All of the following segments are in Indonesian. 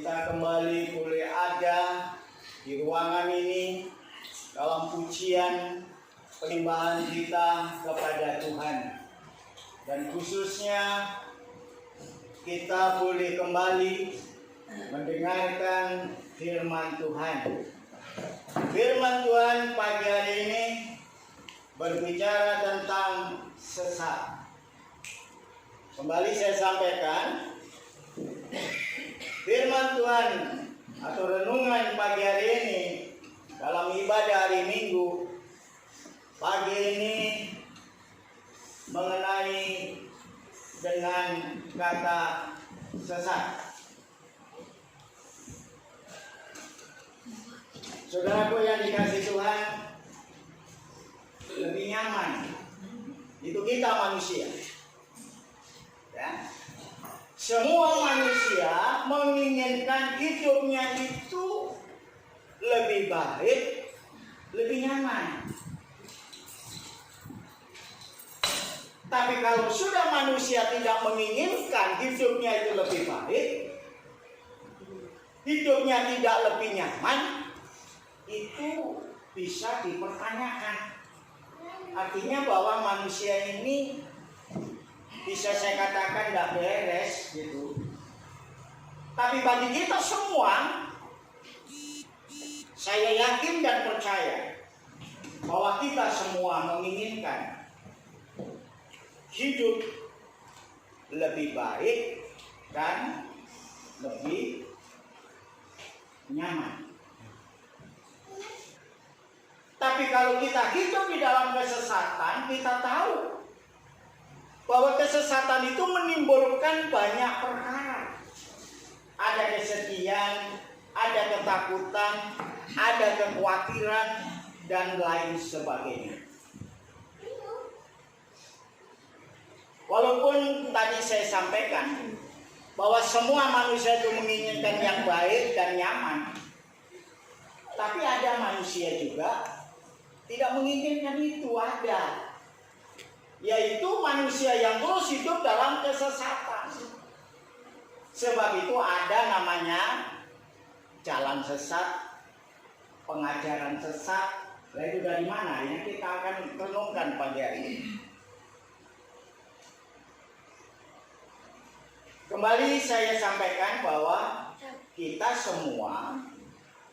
kita kembali boleh ada di ruangan ini dalam pujian penyembahan kita kepada Tuhan. Dan khususnya kita boleh kembali mendengarkan firman Tuhan. Firman Tuhan pagi hari ini berbicara tentang sesat. Kembali saya sampaikan, firman Tuhan atau renungan pagi hari ini dalam ibadah hari Minggu pagi ini mengenai dengan kata sesat. Saudaraku yang dikasihi Tuhan, lebih nyaman Itu kita manusia. Ya. Semua manusia menginginkan hidupnya itu lebih baik, lebih nyaman. Tapi kalau sudah manusia tidak menginginkan hidupnya itu lebih baik, hidupnya tidak lebih nyaman, itu bisa dipertanyakan. Artinya bahwa manusia ini bisa saya katakan tidak beres gitu. Tapi bagi kita semua, saya yakin dan percaya bahwa kita semua menginginkan hidup lebih baik dan lebih nyaman. Tapi kalau kita hidup di dalam kesesatan, kita tahu bahwa kesesatan itu menimbulkan banyak perkara. Ada kesedihan, ada ketakutan, ada kekhawatiran, dan lain sebagainya. Walaupun tadi saya sampaikan bahwa semua manusia itu menginginkan yang baik dan nyaman, tapi ada manusia juga tidak menginginkan itu, ada. Yaitu manusia yang terus hidup dalam kesesatan. Sebab itu ada namanya jalan sesat, pengajaran sesat. Nah, itu dari mana? Ini kita akan renungkan pagi hari ini. Kembali saya sampaikan bahwa kita semua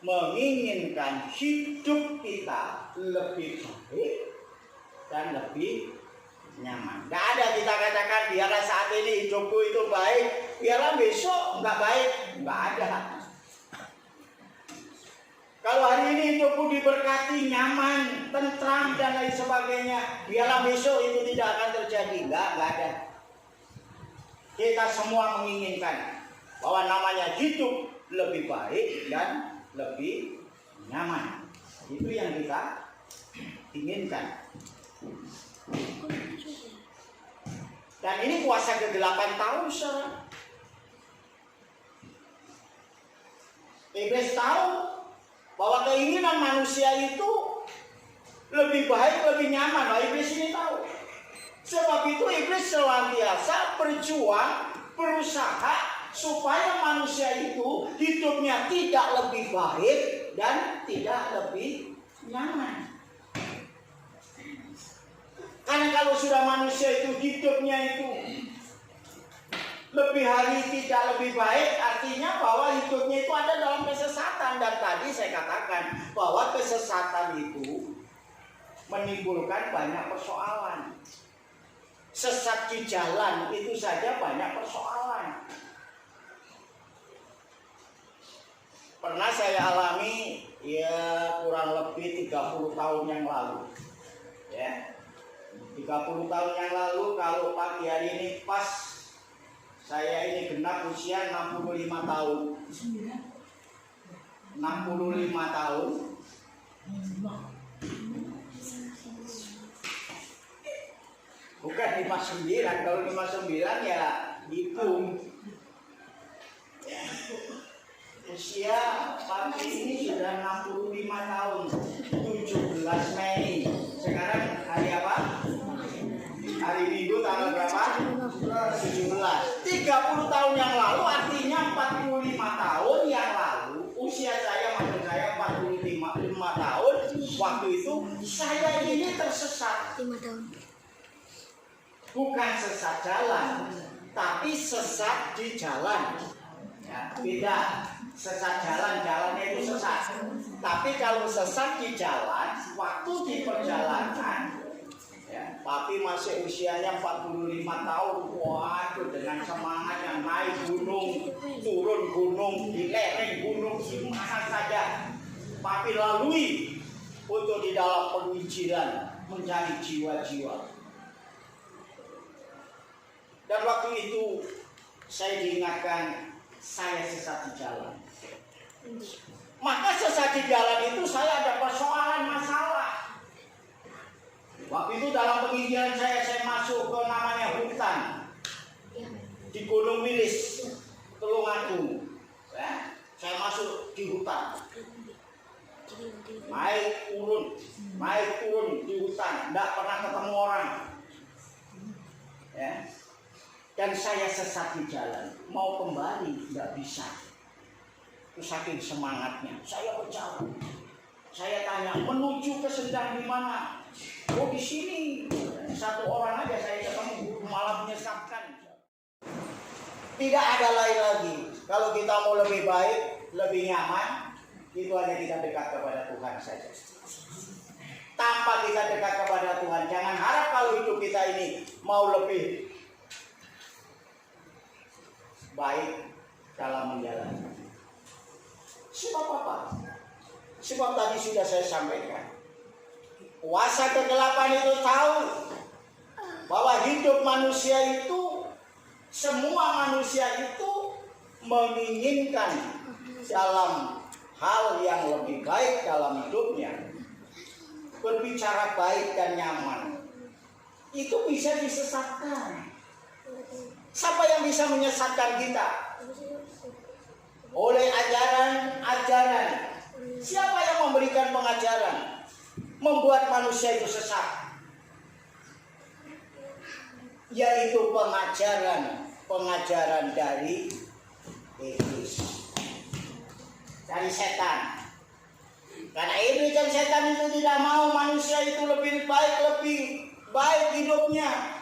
menginginkan hidup kita lebih baik dan lebih nyaman. Tidak ada kita katakan biarlah saat ini hidupku itu baik, biarlah besok nggak baik, nggak ada. Kalau hari ini hidupku diberkati, nyaman, tentram dan lain sebagainya, biarlah besok itu tidak akan terjadi, nggak ada. Kita semua menginginkan bahwa namanya hidup lebih baik dan lebih nyaman. Itu yang kita inginkan. Dan ini kuasa ke-8 tahun, saudara. Iblis tahu bahwa keinginan manusia itu lebih baik, lebih nyaman. Nah, iblis ini tahu. Sebab itu iblis senantiasa berjuang, berusaha supaya manusia itu hidupnya tidak lebih baik dan tidak lebih nyaman. Karena kalau sudah manusia itu hidupnya itu lebih hari tidak lebih baik, artinya bahwa hidupnya itu ada dalam kesesatan. Dan tadi saya katakan bahwa kesesatan itu menimbulkan banyak persoalan. Sesat di jalan itu saja banyak persoalan. Pernah saya alami ya kurang lebih 30 tahun yang lalu. Ya. 30 tahun yang lalu, kalau pagi hari ini pas saya ini genap usia 65 tahun. 65 tahun. Bukan 59, kalau 59 ya hitung. Ya. Usia pagi ini sudah 65 tahun. 17 Mei. Sekarang hari apa? Hari Minggu tanggal berapa? 17. 30 tahun yang lalu, artinya 45 tahun yang lalu, usia saya, maksud saya 45 tahun, waktu itu saya ini tersesat. 5 tahun. Bukan sesat jalan, tapi sesat di jalan. Ya, beda. Sesat jalan, jalannya itu sesat. Tapi kalau sesat di jalan, waktu di perjalanan, ya, tapi masih usianya 45 tahun, waduh, dengan semangatnya naik gunung, turun gunung, di lereng gunung, di mana saja, tapi lalui untuk di dalam penginjilan mencari jiwa-jiwa. Dan waktu itu saya diingatkan saya sesat di jalan. Maka sesat di jalan itu saya ada persoalan masalah. Waktu itu dalam penginjilan saya masuk ke namanya hutan di Gunung Wilis, Tulungagung. Ya, saya masuk di hutan, naik turun di hutan, tidak pernah ketemu orang. Ya. Dan saya sesat di jalan, mau kembali tidak bisa. Itu saking semangatnya, saya berjalan. Saya tanya, menuju ke Sendang di mana? Oh di sini. Satu orang aja saya ketemu, malah menyesatkan. Tidak ada lain lagi. Kalau kita mau lebih baik, lebih nyaman, itu hanya kita dekat kepada Tuhan saja. Tanpa kita dekat kepada Tuhan, jangan harap kalau hidup kita ini mau lebih baik dalam menjalani. Sebab apa? Sebab tadi sudah saya sampaikan, kuasa kegelapan itu tahu bahwa hidup manusia itu, semua manusia itu menginginkan dalam hal yang lebih baik dalam hidupnya. Berbicara baik dan nyaman itu bisa disesatkan. Siapa yang bisa menyesatkan kita? Oleh ajaran-ajaran. Siapa yang memberikan pengajaran membuat manusia itu sesat? Yaitu pengajaran dari iblis, dari setan. Karena iblis dan setan itu tidak mau manusia itu lebih baik hidupnya.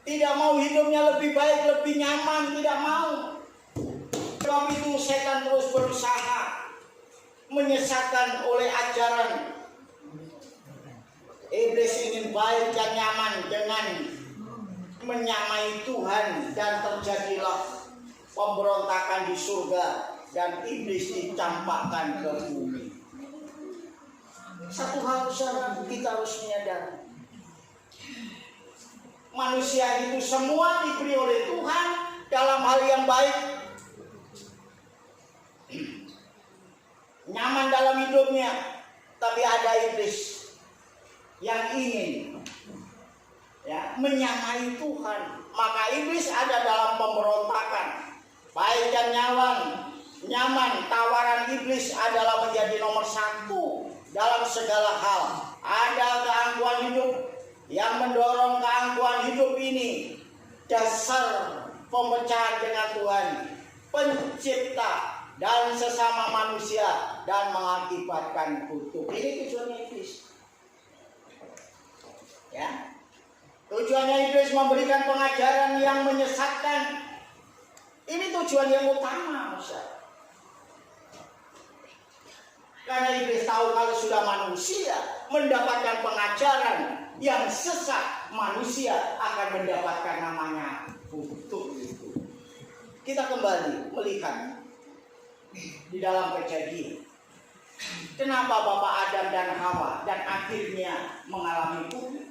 Tidak mau hidupnya lebih baik, lebih nyaman, tidak mau. Sebab itu setan terus berusaha menyesatkan oleh ajaran. Iblis ingin baik dan nyaman dengan menyamai Tuhan, dan terjadilah pemberontakan di surga dan iblis dicampakkan ke bumi. Satu hal kita harus menyadari, manusia itu semua diberi oleh Tuhan dalam hal yang baik, nyaman dalam hidupnya, tapi ada iblis yang ingin menyamai Tuhan. Maka iblis ada dalam pemberontakan. Baik dan nyaman, tawaran iblis adalah menjadi nomor satu dalam segala hal. Ada keangkuhan hidup yang mendorong keangkuhan hidup ini, dasar pemecahan dengan Tuhan, pencipta dan sesama manusia, dan mengakibatkan kutuk. Ini tujuannya iblis. Ya, tujuannya iblis memberikan pengajaran yang menyesatkan. Ini tujuan yang utama, Ustaz. Karena iblis tahu kalau sudah manusia mendapatkan pengajaran yang sesat, manusia akan mendapatkan namanya kutuk itu. Kita kembali melihat di dalam Kejadian. Kenapa Bapak Adam dan Hawa dan akhirnya mengalami kutuk?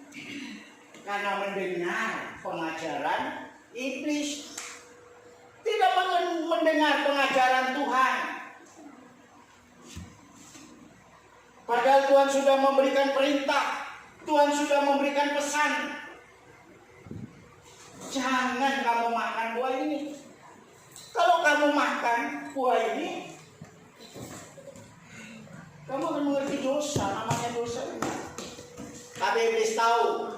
Karena mendengar pengajaran iblis, tidak mendengar pengajaran Tuhan. Padahal Tuhan sudah memberikan perintah, Tuhan sudah memberikan pesan. Jangan kamu makan buah ini. Kalau kamu makan buah ini, kamu akan mengerti dosa, namanya dosa. Tapi iblis tahu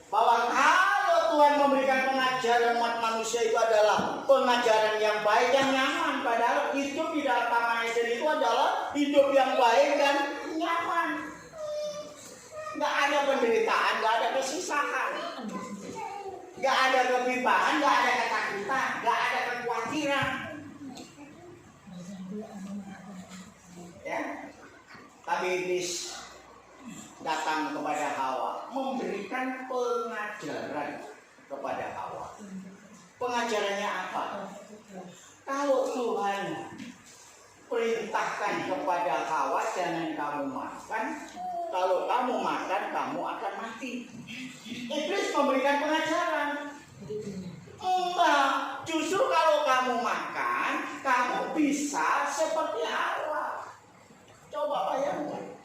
bahwa kalau Tuhan memberikan pengajaran umat manusia itu adalah pengajaran yang baik dan nyaman. Padahal hidup di dalam Taman Eden itu adalah hidup yang baik dan nyaman. Nggak ada penderitaan, nggak ada kesusahan, nggak ada kebimbaan, nggak ada ketakutan, nggak ada kekhawatiran. Ya, tapi iblis datang kepada Hawa, memberikan pengajaran kepada Hawa. Pengajarannya apa? Kalau Tuhan perintahkan kepada Hawa, jangan kamu makan. Kalau kamu makan, kamu akan mati. Iblis memberikan pengajaran. Enggak, justru kalau kamu makan, kamu bisa seperti Hawa. Coba bayangkan.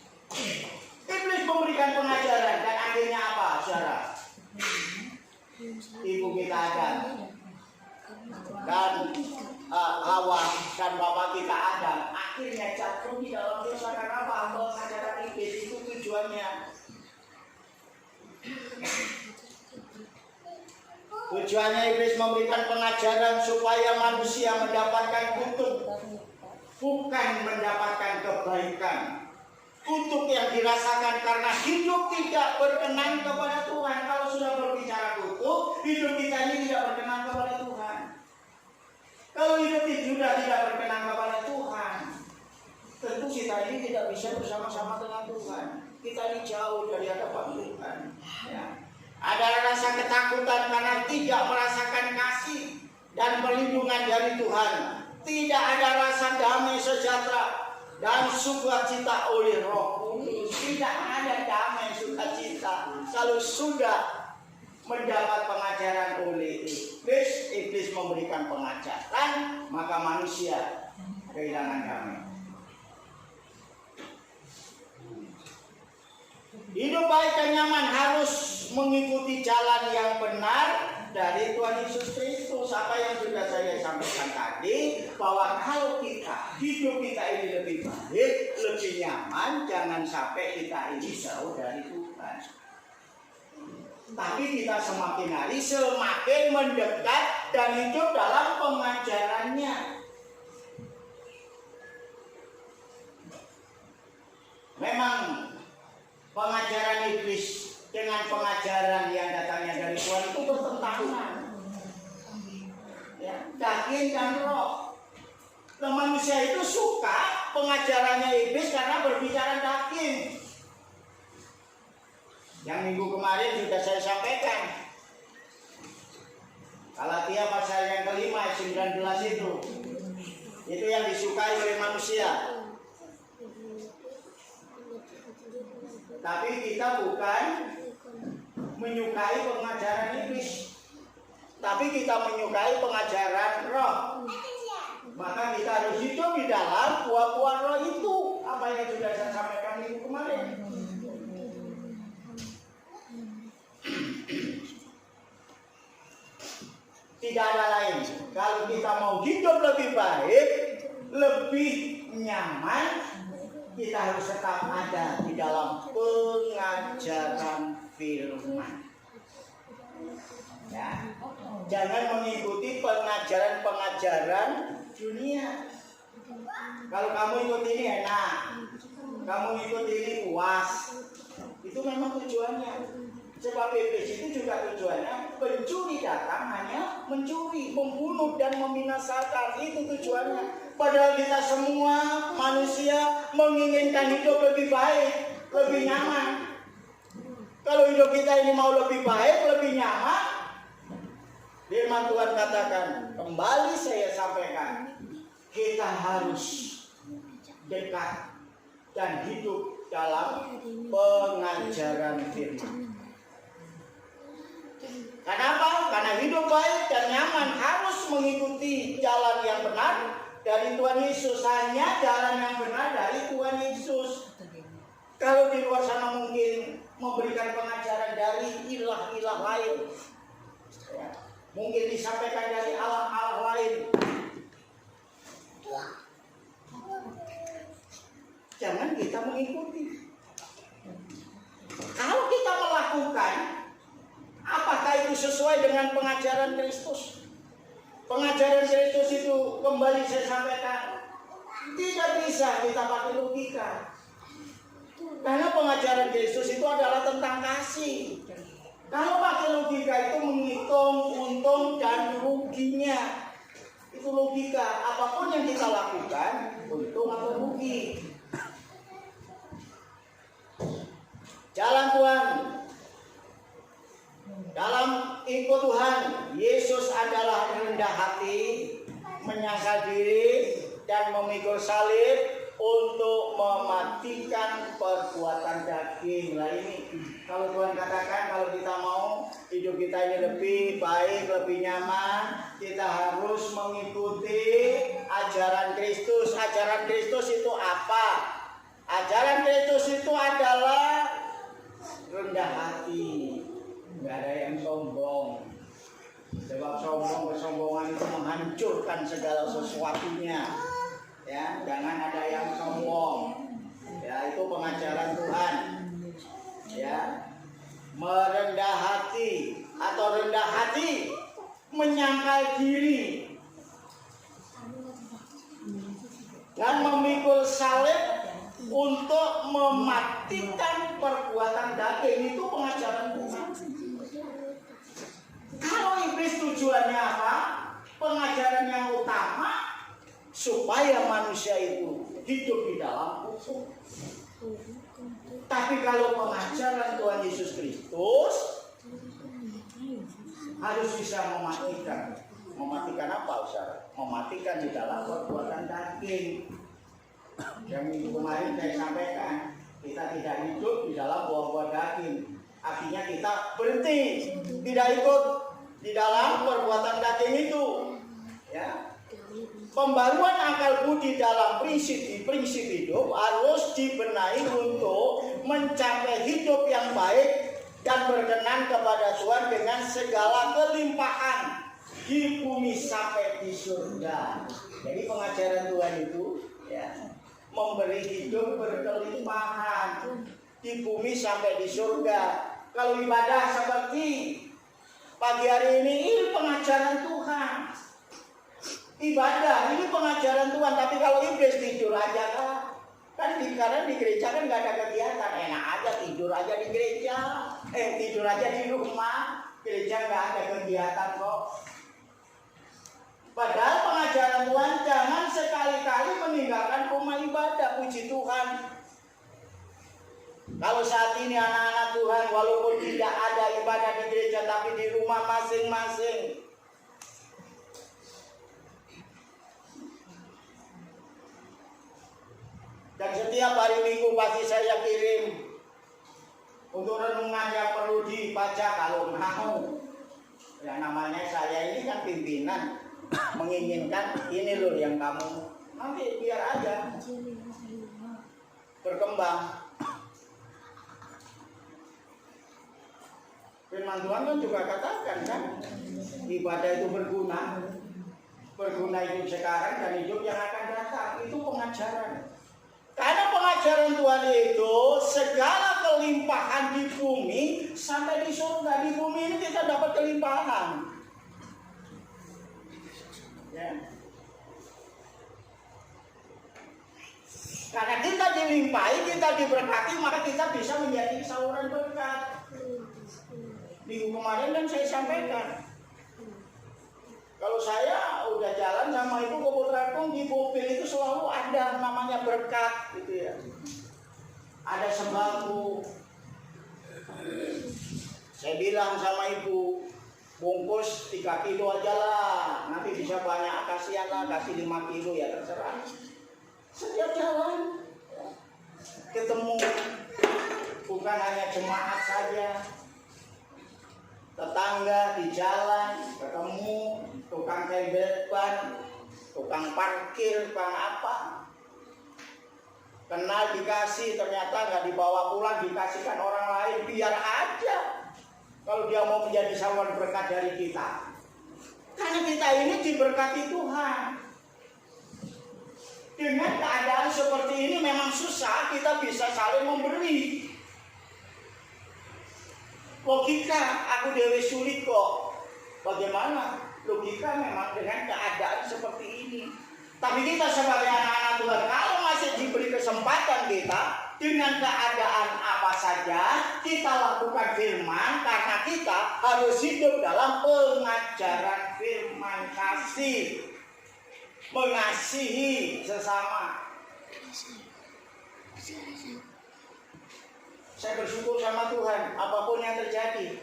Iblis memberikan pengajaran, Tujuannya iblis memberikan pengajaran supaya manusia mendapatkan kutuk, bukan mendapatkan kebaikan. Kutuk yang dirasakan karena hidup tidak berkenan kepada Tuhan. Kalau sudah berbicara kutuk, hidup kita ini tidak berkenan kepada Tuhan. Kalau hidup sudah tidak berkenan kepada Tuhan, tentu kita ini tidak bisa bersama-sama dengan Tuhan. Kita ini jauh dari hadapan Tuhan. Ya. Ada rasa ketakutan karena tidak merasakan kasih dan perlindungan dari Tuhan. Tidak ada rasa damai sejahtera dan sukacita oleh Roh Kudus. Tidak ada damai sukacita kalau sudah mendapat pengajaran oleh iblis. Iblis memberikan pengajaran, maka manusia kehilangan damai. Hidup baik dan nyaman harus mengikuti jalan yang benar dari Tuhan Yesus Kristus. Apa yang sudah saya sampaikan tadi, bahwa kalau kita hidup kita ini lebih baik, lebih nyaman, jangan sampai kita ini jauh dari Tuhan. Tapi kita semakin hari semakin mendekat dan hidup dalam pengajarannya. Memang pengajaran iblis dengan pengajaran yang datangnya dari Tuhan itu bertentangan. Ya, daging dan roh. Nah, manusia itu suka pengajarannya iblis karena berbicara daging. Yang minggu kemarin sudah saya sampaikan. Galatia pasal yang kelima 19 itu yang disukai oleh manusia. Tapi kita bukan menyukai pengajaran iblis, tapi kita menyukai pengajaran roh. Maka kita harus hidup di dalam buah-buah roh itu. Apa yang sudah saya sampaikan minggu kemarin. Tidak ada lain. Kalau kita mau hidup lebih baik, lebih nyaman, kita harus tetap ada di dalam pengajaran firman. Ya. Jangan mengikuti pengajaran-pengajaran dunia. Kalau kamu ikut ini enak, kamu ikut ini puas, itu memang tujuannya. Sebab iblis itu juga tujuannya pencuri datang hanya mencuri, membunuh dan membinasakan. Itu tujuannya. Padahal kita semua manusia menginginkan hidup lebih baik, lebih nyaman. Kalau hidup kita ini mau lebih baik, lebih nyaman, firman Tuhan katakan, kembali saya sampaikan, kita harus dekat dan hidup dalam pengajaran firman. Kenapa? Karena hidup baik dan nyaman harus mengikuti jalan yang benar dari Tuhan Yesus. Hanya jalan yang benar dari Tuhan Yesus. Kalau di luar sana mungkin memberikan pengajaran dari ilah-ilah lain, ya, mungkin disampaikan dari Allah-Allah lain, jangan kita mengikuti. Kalau kita melakukan, apakah itu sesuai dengan pengajaran Kristus? Pengajaran Kristus itu kembali saya sampaikan, tidak bisa kita pakai logika. Karena pengajaran Kristus itu adalah tentang kasih. Kalau pakai logika itu menghitung untung dan ruginya. Itu logika. Apapun yang kita lakukan, untung atau rugi. Jalan Tuhan. Dalam ikut Tuhan, Yesus adalah rendah hati, menyangkal diri, dan memikul salib untuk mematikan perbuatan daging. Nah ini, kalau Tuhan katakan kalau kita mau hidup kita ini lebih baik, lebih nyaman, kita harus mengikuti ajaran Kristus. Ajaran Kristus itu apa? Ajaran Kristus itu adalah rendah hati. Nggak ada yang sombong. Sebab kesombongan itu menghancurkan segala sesuatunya. Ya, jangan ada yang sombong. Ya, itu pengajaran Tuhan. Ya, merendah hati atau rendah hati menyangkal diri dan memikul salib untuk mematikan perbuatan daging. Itu pengajaran Tuhan. Kalau iblis tujuannya apa? Pengajaran yang utama supaya manusia itu hidup di dalam hukum. Tapi kalau pengajaran Tuhan Yesus Kristus harus bisa mematikan. Mematikan apa, saudara? Mematikan di dalam perbuatan daging. Yang minggu kemarin saya sampaikan, kita tidak hidup di dalam buah-buah daging. Artinya kita berhenti, tidak ikut di dalam perbuatan daging itu. Ya. Pembaruan akal budi dalam prinsip hidup harus dibenahi untuk mencapai hidup yang baik dan berkenan kepada Tuhan dengan segala kelimpahan di bumi sampai di surga. Jadi pengajaran Tuhan itu ya, memberi hidup berkelimpahan di bumi sampai di surga. Kalau ibadah seperti pagi hari ini pengajaran Tuhan. Ibadah ini pengajaran Tuhan, tapi kalau iblis tidur aja kan karena di gereja kan nggak ada kegiatan, enak aja tidur aja di gereja, tidur aja di rumah, gereja nggak ada kegiatan kok. Padahal pengajaran Tuhan jangan sekali-kali meninggalkan rumah ibadah, puji Tuhan. Kalau saat ini anak-anak Tuhan walaupun tidak ada ibadah di gereja tapi di rumah masing-masing, dan setiap hari Minggu pasti saya kirim untuk renungan yang perlu dibaca kalau mau. Ya namanya saya ini kan pimpinan, menginginkan ini loh yang kamu nanti biar aja berkembang. Firman Tuhan kan juga katakan kan, ibadah itu berguna hidup sekarang dan hidup yang akan datang. Itu pengajaran. Karena pengajaran Tuhan itu segala kelimpahan di bumi sampai di surga. Di bumi ini kita dapat kelimpahan. Ya. Karena kita dilimpahi, kita diberkati, maka kita bisa menjadi saluran berkat. Minggu kemarin kan saya sampaikan, kalau saya udah jalan sama ibu ke Putragung, di mobil itu selalu ada namanya berkat gitu ya. Ada sembako. Saya bilang sama ibu, bungkus 3 kilo aja lah, nanti bisa banyak, kasihan lah, kasih 5 kilo ya terserah. Setiap jalan ketemu, bukan hanya jemaat saja, tetangga di jalan ketemu, tukang tembel ban, tukang parkir, tukang apa, kenal dikasih, ternyata nggak dibawa pulang, dikasihkan orang lain, biar aja kalau dia mau menjadi saluran berkat dari kita. Karena kita ini diberkati Tuhan. Dengan keadaan seperti ini memang susah kita bisa saling memberi. Logika aku dewe sulit kok. Bagaimana? Logika memang dengan keadaan seperti ini. Tapi kita sebagai anak-anak Tuhan, kalau masih diberi kesempatan kita dengan keadaan apa saja, kita lakukan firman karena kita harus hidup dalam pengajaran firman kasih, mengasihi sesama. Saya bersyukur sama Tuhan, apapun yang terjadi.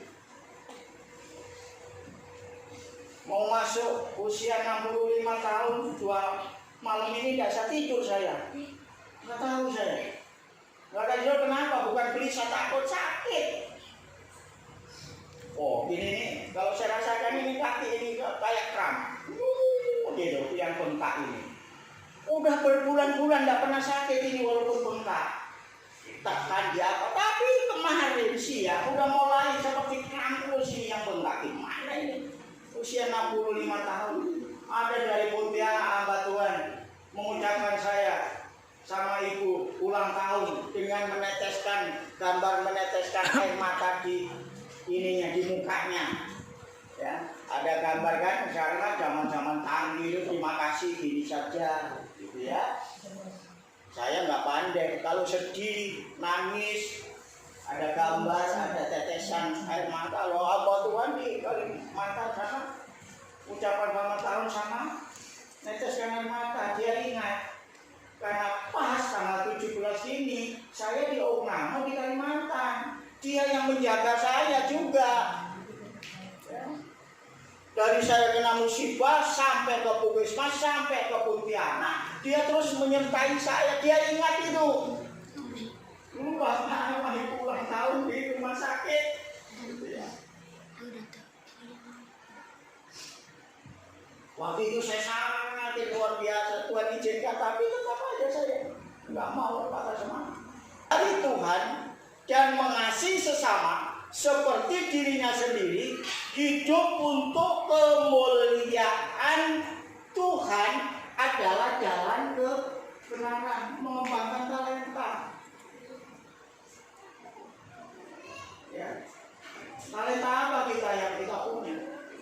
Mau masuk usia 65 tahun, 2 malam ini tidak bisa tidur saya. Nggak tahu saya. Nggak tahu kenapa, bukan gelisah, takut sakit. Oh ini nih, kalau saya rasakan ini kaki ini kayak kram. Gitu, yang bengkak ini. Udah berbulan-bulan tidak pernah sakit ini walaupun bengkak. Takkan dia apa, tapi kemarin siang udah mulai seperti kram sini yang bengkak. Gimana ini? Usia 65 tahun. Ada dari Pontianak hamba Tuhan mengucapkan saya sama ibu ulang tahun dengan meneteskan gambar meneteskan air mata di ininya, di mukanya. Ya. ada gambar kan sekarang zaman-zaman tanggil, terima kasih gini saja gitu ya. Saya nggak pandai, kalau sedih, nangis, ada gambar, ada tetesan air mata. Loh apa Tuhan di mata sana, ucapan selamat tahun sama neteskan air mata. Dia ingat, karena pas tanggal 17 ini, saya di Ognamo di Kalimantan. Dia yang menjaga saya juga. Ya. Dari saya kena musibah sampai ke Puskesmas, sampai ke Pontianak, dia terus menyertai saya. Dia ingat itu. Dulu bapak masih ulang tahun di rumah sakit. Waktu itu saya sangat luar biasa. Tuhan izinkan, tapi tetap aja saya nggak mau patah semangat. Dari Tuhan dan mengasihi sesama seperti dirinya sendiri, hidup untuk kemuliaan Tuhan adalah jalan kebenaran, mengembangkan talenta. Ya. Talenta apa kita yang kita punya?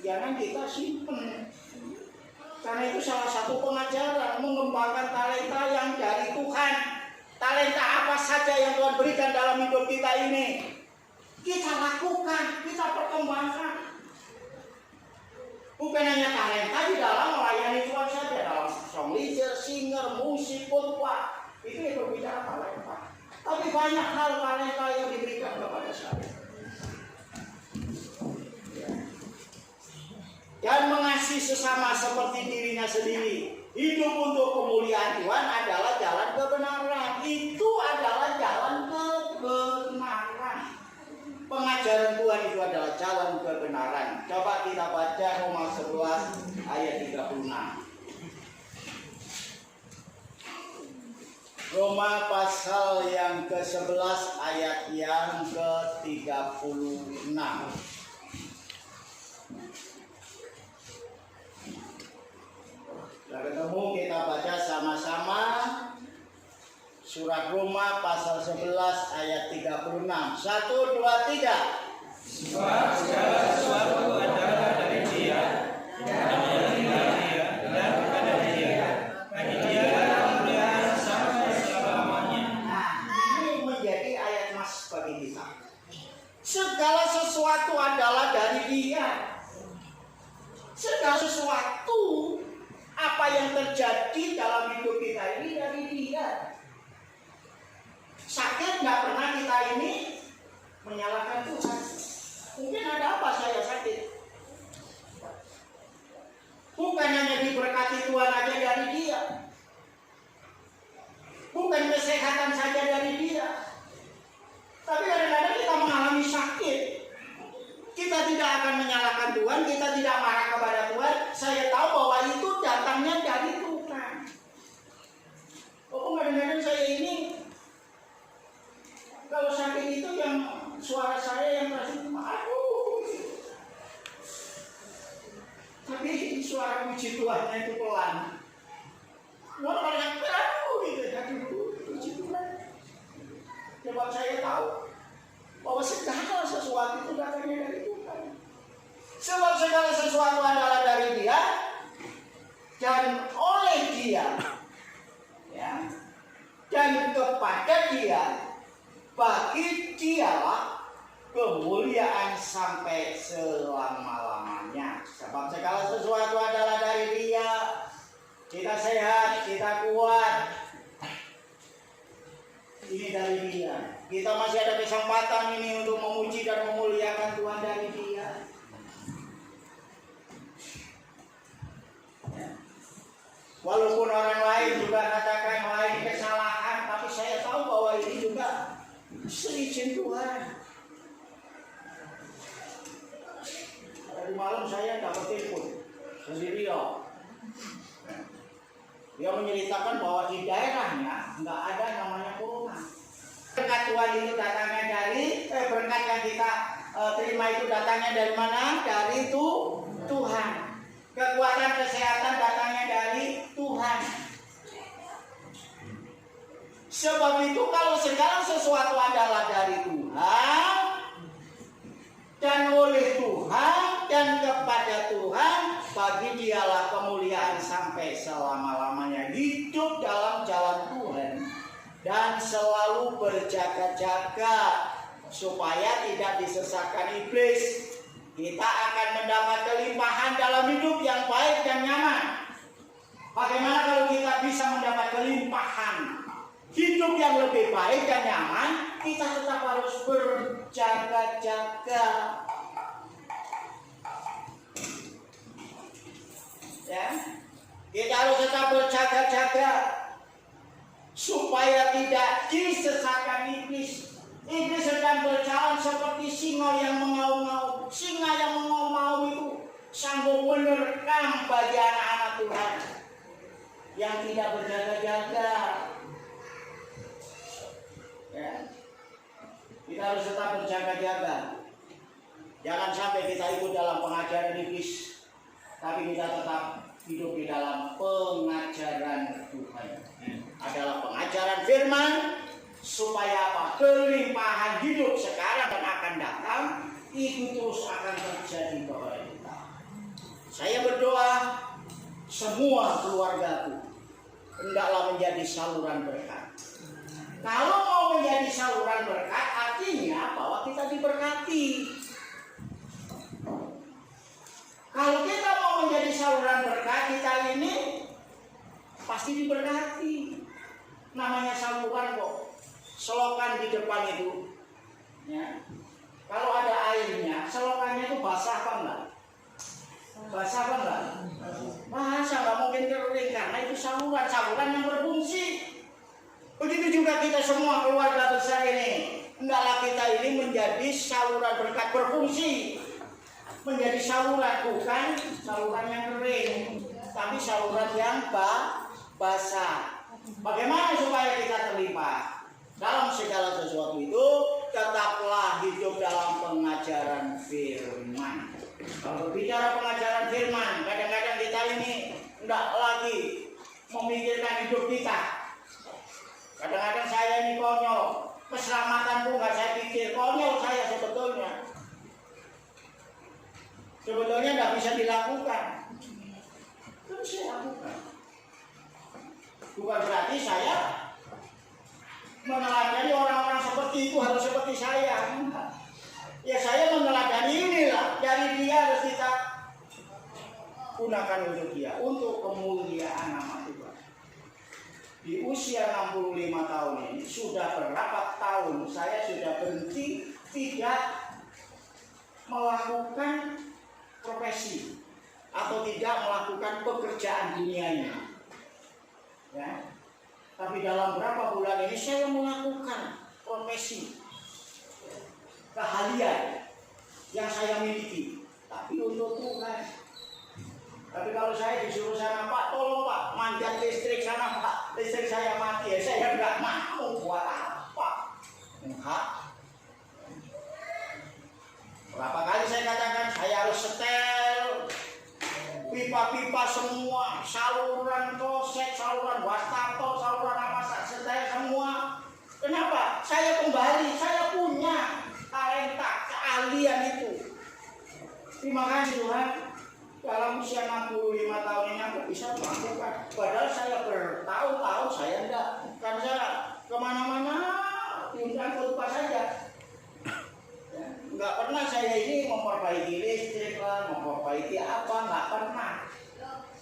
Jangan kita simpen. Karena itu salah satu pengajaran, mengembangkan talenta yang dari Tuhan. Talenta apa saja yang Tuhan berikan dalam hidup kita ini, kita lakukan, kita perkembangkan. Bukan hanya talenta di dalam melayani Tuhan saja, dalam song leader, singer, musik, khotbah, itu yang berbicara talenta. Tapi banyak hal talenta yang diberikan kepada saya. Dan mengasihi sesama seperti dirinya sendiri. Hidup untuk kemuliaan Tuhan adalah jalan kebenaran. Itu adalah jalan kebenaran. Pengajaran Tuhan itu adalah jalan kebenaran. Coba kita baca Roma 11 ayat 36. Roma pasal yang ke-11 ayat yang ke-36. Ketemu kita baca sama-sama surat Roma pasal 11 ayat 36. 1, 2, 3. Sebab segala sesuatu adalah dari Dia, dan dari Dia, dan kepada Dia. Bagi Dia kemuliaan sampai selama-lamanya. Nah, ini menjadi ayat mas bagi kita. Segala sesuatu adalah dari Dia. Segala sesuatu apa yang terjadi dalam hidup kita ini dari Dia. Sakit nggak pernah kita ini menyalahkan Tuhan. Mungkin ada apa saya sakit? Bukan hanya diberkati Tuhan aja dari Dia. Bukan kesehatan saja dari Dia. Tapi kadang-kadang kita mengalami sakit. Kita tidak akan menyalahkan Tuhan, kita tidak marah kepada Tuhan. Saya tahu bahwa itu datangnya dari Tuhan. Oh, kadang-kadang saya ini kalau sakit itu yang suara saya yang terasa aduh. Tapi suara puji Tuhannya itu pelan. Orang yang aduh gitu, aduh puji Tuhan. Sebab saya tahu bahwa segala sesuatu itu datangnya dari Tuhan. Sebab segala sesuatu adalah dari Dia dan oleh Dia, ya, dan kepada Dia, bagi Dialah kemuliaan sampai selama-lamanya. Sebab segala sesuatu adalah dari Dia. Kita sehat, kita kuat, ini dari Dia. Kita masih ada kesempatan ini untuk memuji dan memuliakan Tuhan dari Dia. Ya. Walaupun orang lain juga katakan lain kesalahan, tapi saya tahu bahwa ini juga seizin Tuhan. Tadi malam saya dapat telepon sendiri loh. Dia menceritakan bahwa di daerahnya nggak ada namanya corona. Berkat Tuhan itu datangnya dari berkat yang kita terima itu datangnya dari mana? Dari Tuhan. Kekuatan kesehatan datangnya dari Tuhan. Sebab itu kalau segala sesuatu adalah dari Tuhan dan oleh Tuhan dan kepada Tuhan, dialah kemuliaan sampai selama-lamanya. Hidup dalam jalan Tuhan dan selalu berjaga-jaga supaya tidak disesatkan iblis. Kita akan mendapat kelimpahan dalam hidup yang baik dan nyaman. Bagaimana kalau kita bisa mendapat kelimpahan hidup yang lebih baik dan nyaman? Kita tetap harus berjaga-jaga. Ya, kita harus tetap berjaga-jaga supaya tidak disesatkan iblis. Iblis sedang berjalan seperti singa yang mengaum-ngaum. Singa yang mengaum-ngaum itu sanggup menerkam bagi anak-anak Tuhan yang tidak berjaga-jaga. Ya, kita harus tetap berjaga-jaga. Jangan sampai kita ikut dalam pengajaran iblis, tapi kita tetap hidup di dalam pengajaran Tuhan. Adalah pengajaran firman, supaya apa? Kelimpahan hidup sekarang dan akan datang itu terus akan terjadi kepada kita. Saya berdoa semua keluargaku hendaklah menjadi saluran berkat. Kalau mau menjadi saluran berkat, artinya bahwa kita diberkati. Kalau kita mau menjadi saluran berkat, kita ini pasti diberkati. Namanya saluran kok. Selokan di depan itu, ya. Kalau ada airnya, selokannya itu basah apa enggak? Basah apa enggak? Basah, nggak mungkin kering karena itu saluran yang berfungsi. Begitu juga kita semua keluarga besar ini, hendaklah kita ini menjadi saluran berkat berfungsi, menjadi saluran, bukan saluran yang kering, tapi saluran yang basah. Bagaimana supaya kita terlimpah? Dalam segala sesuatu itu tetaplah hidup dalam pengajaran firman. Kalau berbicara pengajaran firman, kadang-kadang kita ini tidak lagi memikirkan hidup kita. Kadang-kadang saya ini konyol, keselamatan pun nggak saya pikir, konyol saya sebetulnya. Sebetulnya nggak bisa dilakukan, terus saya lakukan. Bukan berarti saya meneladani orang-orang seperti itu harus seperti saya. Ya saya meneladani inilah, dari dia harus kita gunakan untuk dia, untuk kemuliaan nama Tuhan. Di usia 65 tahun ini, sudah berapa tahun saya sudah berhenti tidak melakukan profesi atau tidak melakukan pekerjaan dunia ini. Ya. Tapi dalam berapa bulan ini saya melakukan profesi keahlian yang saya miliki, tapi untuk Tuhan. Tapi kalau saya disuruh sana, Pak, tolong Pak, manjat listrik sana Pak, listrik saya mati, ya saya enggak mau. Buat apa? Enggak. Berapa kali saya katakan saya harus setel pipa-pipa semua, saluran koset, saluran wastafel, saluran apa setel semua. Kenapa? Saya kembali, saya punya talenta, keahlian itu. Terima kasih Tuhan. Dalam usia 65 tahun ini aku bisa melakukan. Padahal saya bertahun-tahun saya enggak. Kan saya kemana-mana diundang lupa saja. Enggak pernah saya ini memperbaiki listrik lah, memperbaiki apa, enggak pernah.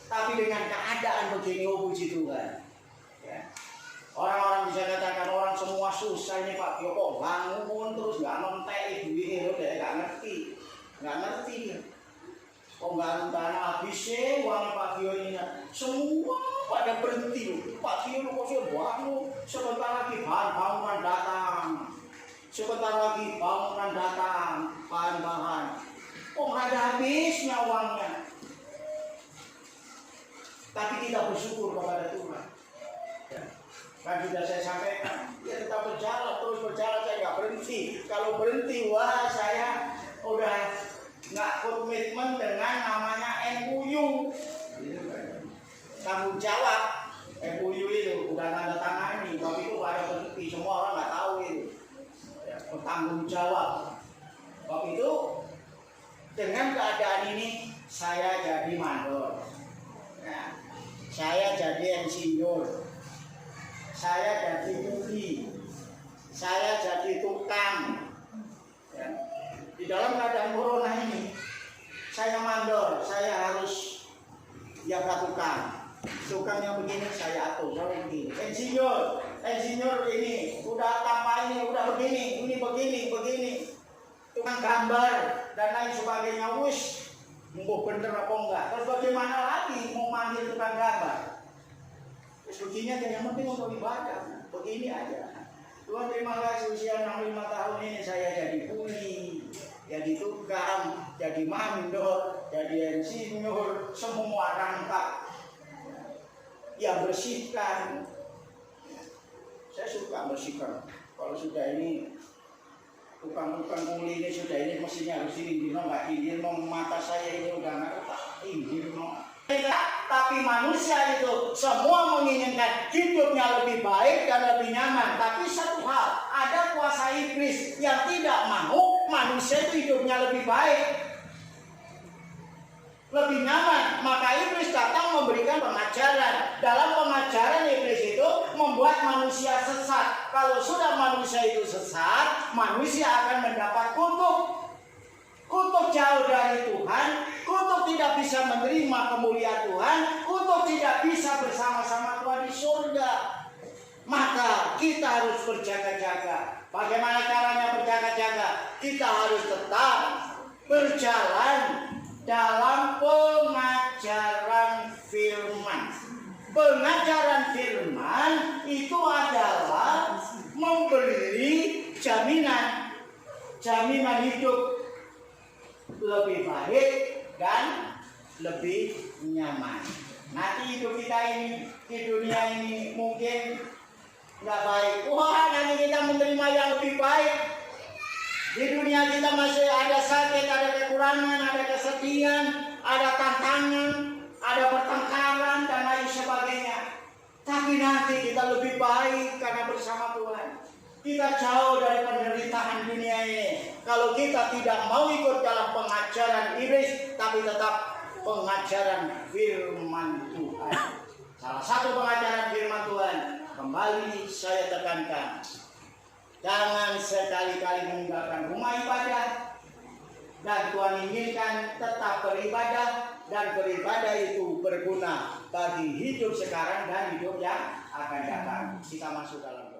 Tapi dengan keadaan begini, oh puji Tuhan. Ya. Orang-orang bisa katakan orang semua susah ini Pak Tio kok bangun terus nggak nontek ibu ini loh, dia nggak ngerti dia. Kok nggak rencana habisnya uang Pak Tio ini, semua pada berhenti loh. Pak Tio kok sih bangun, sebentar lagi bangunan datang. Sebentar lagi bangunan datang, bahan-bahan. Kok nggak ada habisnya uangnya? Tapi kita bersyukur kepada Tuhan. Ya. Kan sudah saya sampaikan, ya tetap berjalan, terus berjalan, saya nggak berhenti. Kalau berhenti, wah saya udah nggak komitmen dengan namanya MOU. Tanggung jawab, MOU itu udah tanda tangan ini, tapi itu ada berhenti, semua orang nggak tahu itu. Ya, bertanggung jawab. Waktu itu dengan keadaan ini saya jadi mandor. saya jadi insinyur, saya jadi kuli, saya jadi tukang. Ya. Di dalam keadaan corona ini, saya mandor, saya harus jaga tukang. Tukang yang begini saya atur, saya begini. Insinyur ini, udah tambah ini, udah begini, ini begini. Tukang gambar dan lain sebagainya, wis, mau bener apa enggak? Terus bagaimana lagi mau manggil tukang gambar? Terus begini aja, yang penting untuk ibadah, begini aja. Tuhan terima kasih, usia 65 tahun ini saya jadi kuli, jadi tukang, jadi mandor, jadi insinyur, semua rangkap. Ya bersihkan. Saya suka bersihkan. Kalau sudah ini tukang-tukang kuli ini sudah ini mestinya harus ini nggak ini mata saya ini udah nggak ini tapi manusia itu semua menginginkan hidupnya lebih baik dan lebih nyaman. Tapi satu hal, ada kuasa iblis yang tidak mau manusia itu hidupnya lebih baik, lebih nyaman. Maka iblis datang memberikan pengajaran. Dalam pengajaran iblis itu membuat manusia sesat. Kalau sudah manusia itu sesat, manusia akan mendapat kutuk. Kutuk jauh dari Tuhan, kutuk tidak bisa menerima kemuliaan Tuhan, kutuk tidak bisa bersama-sama Tuhan di surga. Maka kita harus berjaga-jaga. Bagaimana caranya berjaga-jaga? Kita harus tetap berjalan dalam pengajaran firman. Pengajaran firman itu adalah memberi jaminan hidup lebih baik dan lebih nyaman. Nanti hidup kita ini di dunia ini mungkin nggak baik. Wah, nanti kita menerima yang lebih baik. Di dunia kita masih ada sakit, ada kekurangan, ada kesedihan, ada tantangan, ada pertengkaran dan lain sebagainya. Tapi nanti kita lebih baik karena bersama Tuhan. Kita jauh dari penderitaan dunia ini. Kalau kita tidak mau ikut dalam pengajaran iblis, tapi tetap pengajaran firman Tuhan. Salah satu pengajaran firman Tuhan, kembali saya tekankan, jangan sekali-kali meninggalkan rumah ibadah. Dan Tuhan inginkan tetap beribadah, dan beribadah itu berguna bagi hidup sekarang dan hidup yang akan datang. Kita masuk dalam